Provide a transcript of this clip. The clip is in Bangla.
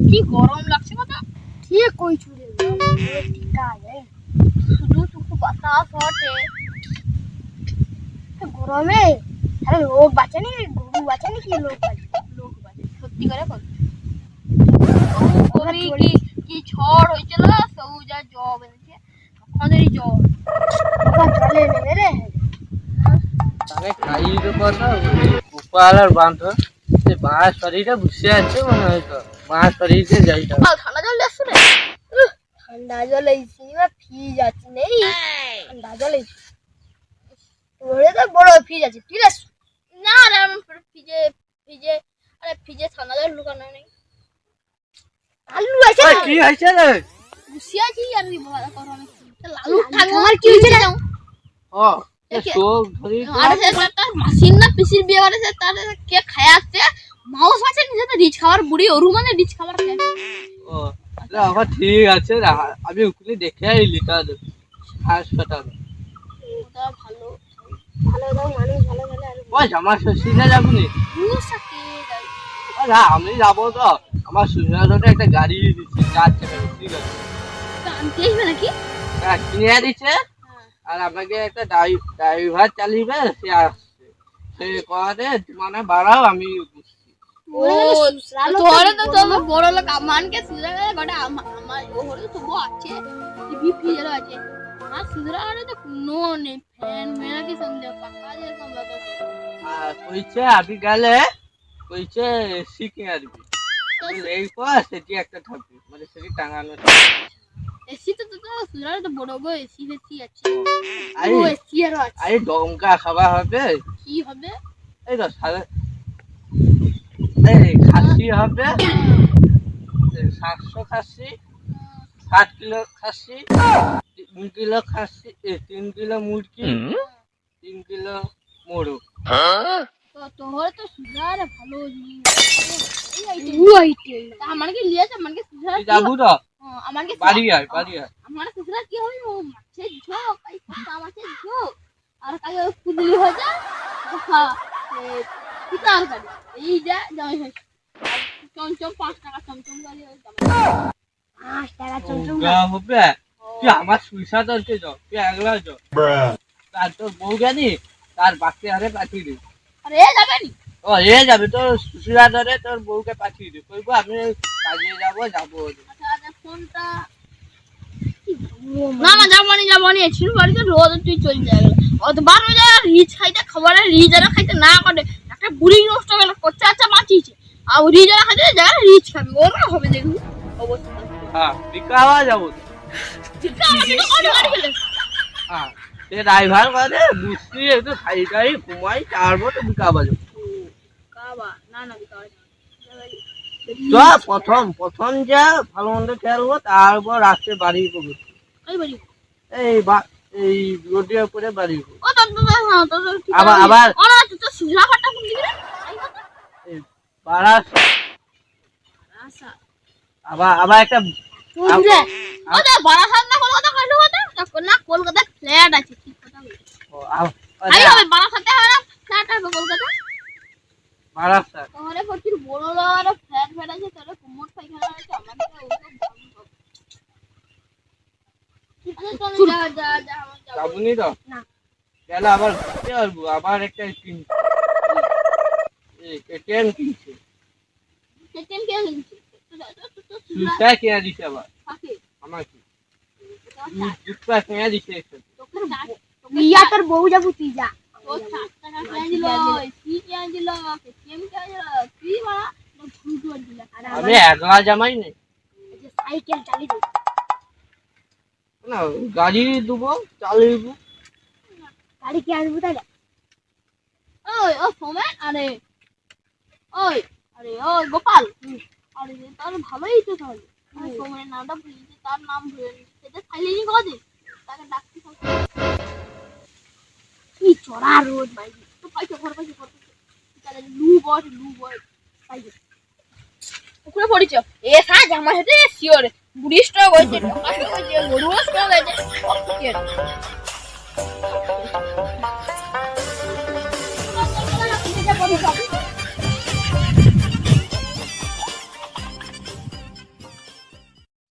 কি গরম লাগছে কথা ঠিক কইছু রে ঠিক আছে শুধু টুকু বাতাস হটে গরমে আরে লোক বাঁচেনি গরু বাঁচেনি কি লোক বাঁচে সত্যি করে বল তুমি কি কি ঝড় হয়েছিল সৌজা জব এনেছে তখনেরই জ্বর জলে নেবে রে তাহলে খাইয়ে তো কথা গোপাল আর বাঁধ সে মাছ শরীরে বসে আছে মনে হয় তো মাছ শরীরে যাই ঠান্ডা জল আসছে রে ঠান্ডা জল এইছি বা ফ্রিজ আছে নেই ঠান্ডা জল এইছি তোরে তো বড় ফ্রিজ আছে ঠিক আছে না রে ফ্রিজে ফ্রিজে আরে ফ্রিজে ঠান্ডা জল লুকানো নেই আলু আছে কি হয়েছে রে বসে আছি আর ভালো করো আমি লালু ঠান্ডা কি হয়েছে যাও ও চোখ ধরি আরে তার মাসির না পিসির বিয়ে করেছে তার কে খায় আসছে মাউস আছে নিজে রিচ খাবার বুড়ি ওরু মানে রিচ খাবার খায় ও আবার ঠিক আছে আমি ওখানে দেখে আইলি তাহলে হাসপাতাল ওটা ভালো ভালো দাও মানুষ ভালো ভালো আর ও জামা শ্বশুরে যাবনি বুসাকে যাই না আমি যাবো তো আমার শ্বশুরে একটা গাড়ি দিচ্ছে যাচ্ছে ঠিক আছে আনতে আসবে নাকি হ্যাঁ কিনে দিচ্ছে আর আপনাকে একটা ড্রাইভার চালিয়ে সে আসছে সে করে মানে বাড়াও আমি ও তোরে তো তো বড় লোক আমানকে সুদরা গড়ে আমার ওরে তো বউ আছে টিভি ফ্রিজ আছে আর সুদরা আরে তো কোনো নেই ফ্যান মেরা কি সমঝে পাকা যেরকম লাগে কইছে আমি গেলে কইছে শিখে আসবি এই পর সেটি একটা থাকবে মানে সেটি টাঙানো এসি তো তো সুদরা তো বড় গো এসি ফেসি আছে আরে ও এসি আর আছে আরে ডঙ্কা খাওয়া হবে কি হবে এই তো সাড়ে এই খাসি হবে 700 খাসি 7 কিলো খাসি 3 কিলো খাসি 3 কিলো মুরগি 3 কিলো মোরগ তো তোর তো সুদরা ভালো ওইতে আমার কি লিয়েছে আমার কি সুদরা যাবো তো আমার কি বাড়ি আয় আমার সুদরা কি হবে ও মাছের ঝোক এই পোকা মাছের ঝোক আর কাজ কুদলি হয়ে যায় হ্যাঁ কি তার কাজ এই যা যাই হয় চমচম 5 টাকা চমচম গাড়ি ওই 5 টাকা চমচম গা হবে তুই আমার সুইসা ধরতে যাও তুই একলা যাও তার তোর বউ জানি তার বাচ্চা হারে পাঠিয়ে দিই আরে যাবে নি ও এ যাবে তোর সুইসা ধরে তোর বউকে পাঠিয়ে দিই কইবো আমি কাজে যাবো আচ্ছা ফোনটা না না যাবনি ছিল বাড়িতে রোজ তুই চল যাবে অত বার হয়ে যায় রিচ খাইতে খাবারে রিজারা খাইতে না করে একটা বুড়ি নষ্ট গেল কচ্চা আচ্ছা মাছিছে আর রিজারা খাইতে যায় রিচ খাবি ওর না হবে দেখবি অবস্থা হ্যাঁ বিকাওয়া যাবো হ্যাঁ সে ড্রাইভার করে বুঝছি একটু খাইটাই ঘুমাই তারপর তো বিকাবা যাবো কাবা না বিকাবা প্রথম যা ভালো মন্দ খেলবো তারপর রাত্রে বাড়ি করবো এই রোডের উপরে বাড়ি আবার আবার একটা কলকাতা ফ্ল্যাট আছে ঠিক কথা বারাসাতে হবে না ফ্ল্যাট হবে কলকাতা বারাসাত তাহলে প্রচুর বড় বড় ফ্ল্যাট আছে তাহলে কুমোর পায়খানা আছে আমাদের যাবনি তো গেলে আবার ঘুরতে পারবো আবার একটা কেটিএম কিনছে জুতা কিনে দিছে আবার আমাকে জুতা কিনে দিছে ইয়া তোর বউ যাবো তুই যা আমি একলা জামাই নেই সাইকেল চালিয়ে না গাড়ি দেবো চালিয়ে দেবো গাড়ি কি আসবো তাহলে ওই ও সোমেন আরে গোপাল আরে তার ভালোই তো তাহলে সোমেনের নামটা ভুলেছে তার নাম ভুলে সেটা খাইলেই কদিন তাকে ডাকতে কি চড়া রোদ ভাই তো পাইছো ঘর তাহলে লু বয় পাইছো ওখানে পড়িছ এ সাজ আমার সাথে শিওর বুড়িষ্ট হয়েছে গরুস হয়েছে